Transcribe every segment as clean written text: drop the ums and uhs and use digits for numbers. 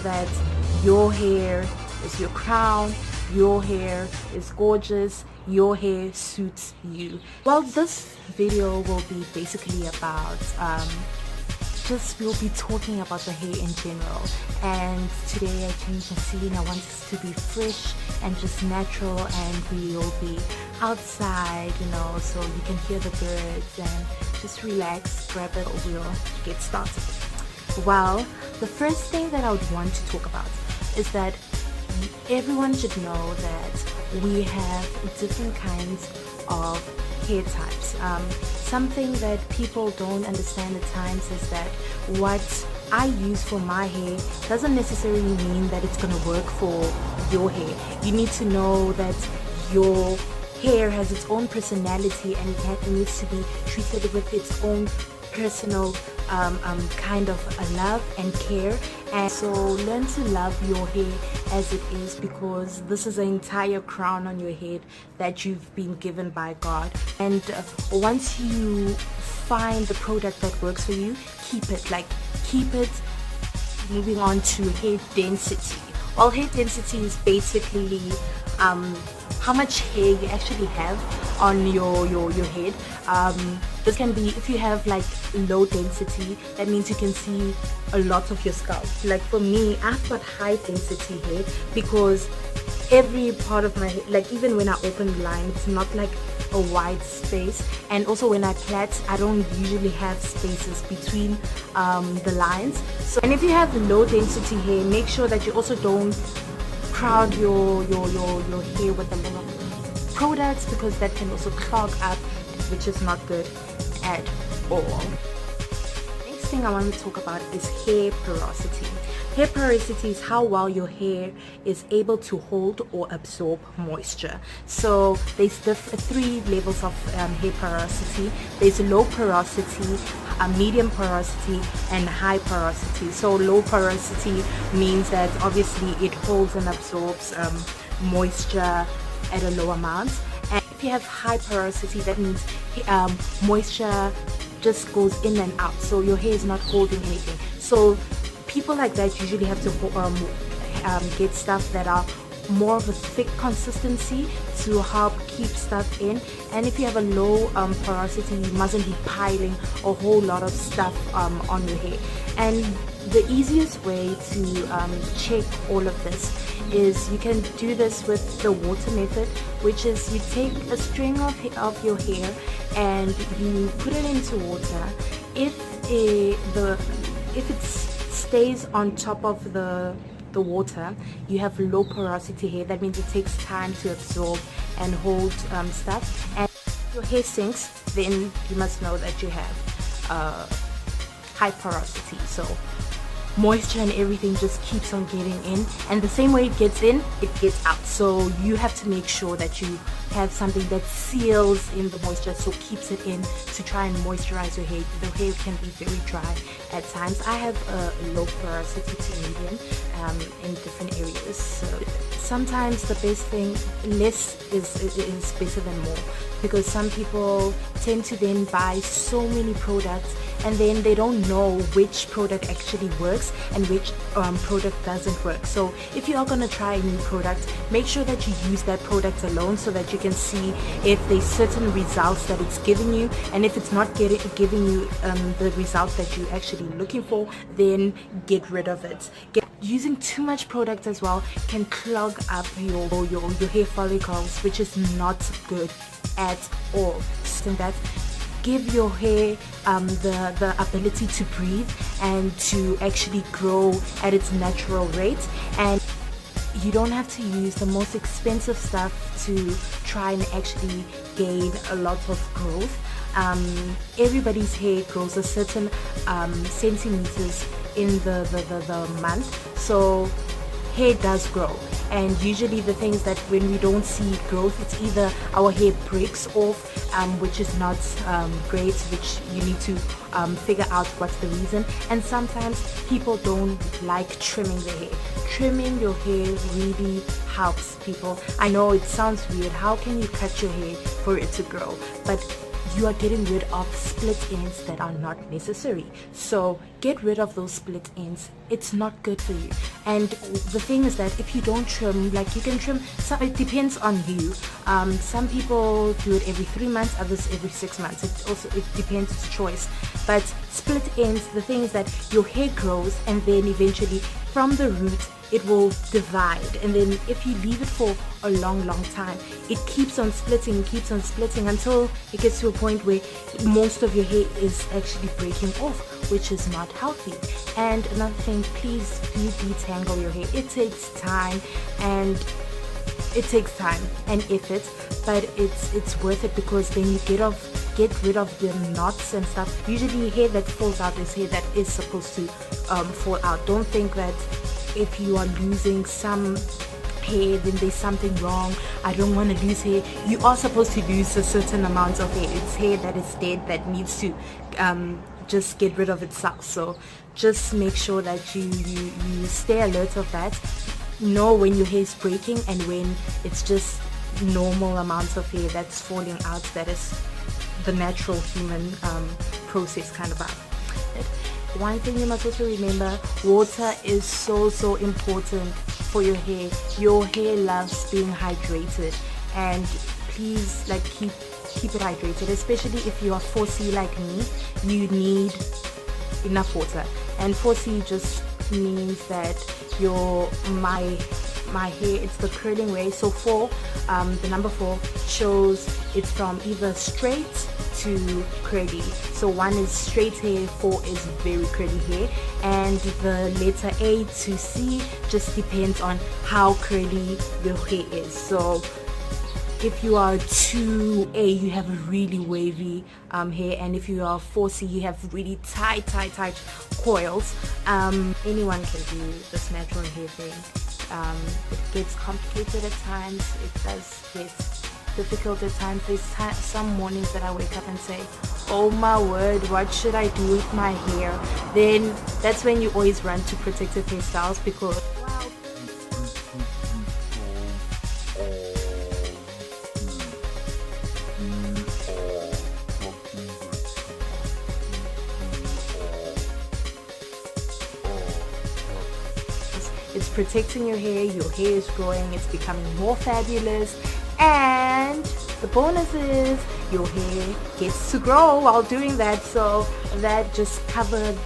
that your hair is your crown, your hair is gorgeous, your hair suits you. Well, this video will be basically about we'll be talking about the hair in general, and today I changed the scene. I want us to be fresh and just natural, and we'll be outside, you know, so you can hear the birds and just relax, grab it, we'll get started. Well, the first thing that I would want to talk about is that everyone should know that we have different kinds of hair types. Something that people don't understand at times is that what I use for my hair doesn't necessarily mean that it's going to work for your hair. You need to know that your hair has its own personality, and it needs to be treated with its own personal kind of love and care. And so learn to love your hair as it is, because this is an entire crown on your head that you've been given by God. And once you find the product that works for you, keep it. Moving on to hair density. Well, hair density is basically how much hair you actually have on your head. This can be, if you have like low density, that means you can see a lot of your scalp. Like for me, I've got high density hair because every part of my hair, like even when I open the line, it's not like a wide space. And also when I plait, I don't usually have spaces between the lines. So, and if you have low density hair, make sure that you also don't crowd your hair with a lot of products, because that can also clog up, which is not good at all. Next thing I want to talk about is hair porosity. Hair porosity is how well your hair is able to hold or absorb moisture. So there's three levels of hair porosity. There's low porosity, medium porosity, and high porosity. So low porosity means that obviously it holds and absorbs moisture at a low amount. And if you have high porosity, that means moisture just goes in and out, so your hair is not holding anything. So people like that usually have to get stuff that are more of a thick consistency to help keep stuff in. And if you have a low porosity, you mustn't be piling a whole lot of stuff on your hair. And the easiest way to check all of this is you can do this with the water method, which is you take a string of your hair and you put it into water. If it stays on top of the water, you have low porosity hair. That means it takes time to absorb and hold stuff. And if your hair sinks, then you must know that you have high porosity. So moisture and everything just keeps on getting in, and the same way it gets in, it gets out. So you have to make sure that you have something that seals in the moisture, so keeps it in, to try and moisturize your hair. The hair can be very dry at times. I have a low porosity to medium in different areas. So sometimes the best thing, less is better than more, because some people tend to then buy so many products and then they don't know which product actually works and which product doesn't work. So if you are going to try a new product, make sure that you use that product alone, so that you can see if there's certain results that it's giving you, and if it's not giving you the result that you're actually looking for, then get rid of it. Using too much product as well can clog up your hair follicles, which is not good at all. So that give your hair the ability to breathe and to actually grow at its natural rate. And you don't have to use the most expensive stuff to try and actually gain a lot of growth. Everybody's hair grows a certain centimeters in the month, so hair does grow. And usually the things that when we don't see growth, it's either our hair breaks off, which is not great, which you need to figure out what's the reason. And sometimes people don't like trimming their hair. Trimming your hair really helps people. I know it sounds weird. How can you cut your hair for it to grow? But you are getting rid of split ends that are not necessary. So get rid of those split ends. It's not good for you. And the thing is that if you don't trim, like you can trim, so it depends on you. Some people do it every 3 months, others every 6 months. It depends, it's choice. But split ends, the thing is that your hair grows, and then eventually from the root it will divide, and then if you leave it for a long time, it keeps on splitting until it gets to a point where most of your hair is actually breaking off, which is not healthy. And another thing, please do detangle your hair. It takes time and effort, but it's worth it, because then you get rid of the knots and stuff. Usually hair that falls out is hair that is supposed to fall out. Don't think that if you are losing some hair then there's something wrong. I don't want to lose hair. You are supposed to lose a certain amount of hair. It's hair that is dead that needs to just get rid of itself. So just make sure that you stay alert of that. Know when your hair is breaking and when it's just normal amounts of hair that's falling out. That is the natural human process kind of out. One thing you must also remember, water is so important for your hair. Your hair loves being hydrated, and please, like, keep it hydrated, especially if you are 4C like me. You need enough water, and 4C just means that my hair, it's the curling way. So 4, the number 4 shows it's from either straight to curly. So 1 is straight hair, 4 is very curly hair, and the letter A to C just depends on how curly your hair is. So if you are 2A, you have a really wavy hair, and if you are 4C, you have really tight coils. Anyone can do this natural hair thing. It gets complicated at times. It does get difficult at times. There's some mornings that I wake up and say, oh my word, what should I do with my hair? Then that's when you always run to protective hairstyles, because it's protecting your hair is growing, it's becoming more fabulous, and the bonus is your hair gets to grow while doing that. So that just covered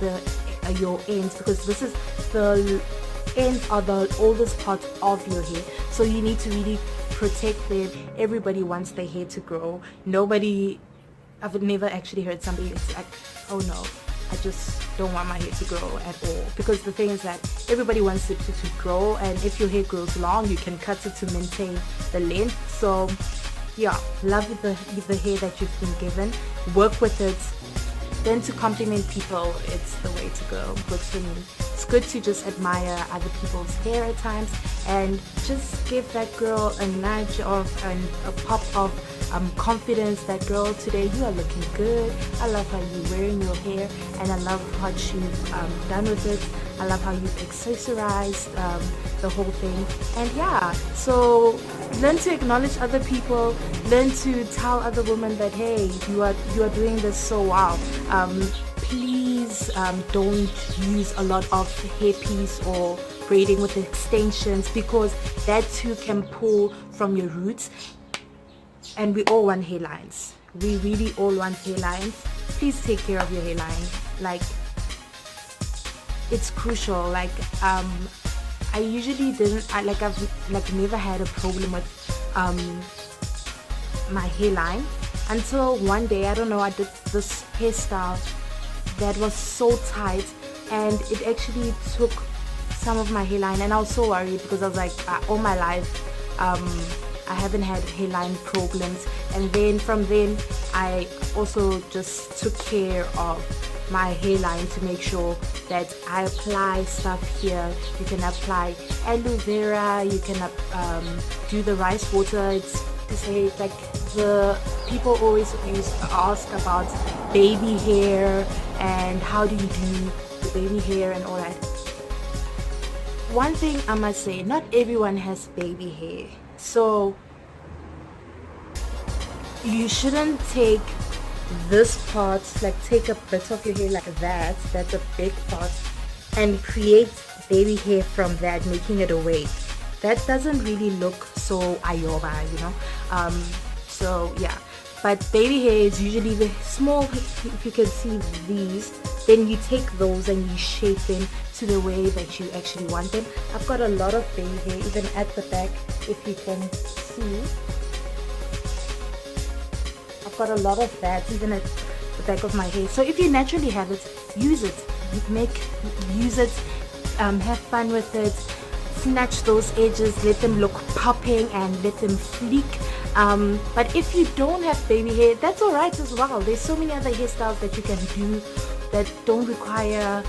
your ends, because this is the ends are the oldest part of your hair, so you need to really protect them. Everybody wants their hair to grow. I've never actually heard somebody it's like, oh no, I just don't want my hair to grow at all, because the thing is that everybody wants it to grow, and if your hair grows long, you can cut it to maintain the length. So yeah, love the hair that you've been given, work with it. Then to compliment people, it's the way to go. Good for me. It's good to just admire other people's hair at times, and just give that girl a nudge of a pop of confidence that, girl, today you are looking good. I love how you're wearing your hair, and I love what you've done with it. I love how you've accessorized the whole thing. And yeah, so learn to acknowledge other people, learn to tell other women that, hey, you are doing this so well. Please don't use a lot of hairpiece or braiding with extensions, because that too can pull from your roots. And we all want hairlines. We really all want hairlines. Please take care of your hairline. Like, it's crucial. Like, I usually I've never had a problem with my hairline until one day, I don't know, I did this hairstyle that was so tight, and it actually took some of my hairline, and I was so worried, because I was like, all my life I haven't had hairline problems. And then from then I also just took care of my hairline to make sure that I apply stuff here. You can apply aloe vera, you can do the rice water. It's to say, like, the people always ask about baby hair and how do you do the baby hair and all that. One thing I must say, not everyone has baby hair, so you shouldn't take this part, like take a bit of your hair like that, that's a big part, and create baby hair from that, making it a wave. That doesn't really look so ayoba, you know. So yeah, but baby hair is usually the small, if you can see these, then you take those and you shape them to the way that you actually want them. I've got a lot of baby hair even at the back, if you can see. I've got a lot of that even at the back of my hair. So if you naturally have it, use it. Use it, have fun with it, snatch those edges, let them look popping and let them fleek. But if you don't have baby hair, that's alright as well. There's so many other hairstyles that you can do that don't require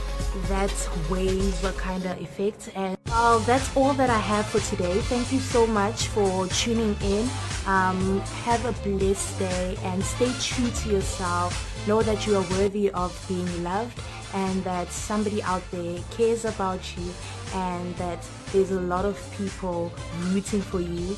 that wave kind of effect. And well, that's all that I have for today. Thank you so much for tuning in. Have a blessed day and stay true to yourself. Know that you are worthy of being loved, and that somebody out there cares about you, and that there's a lot of people rooting for you.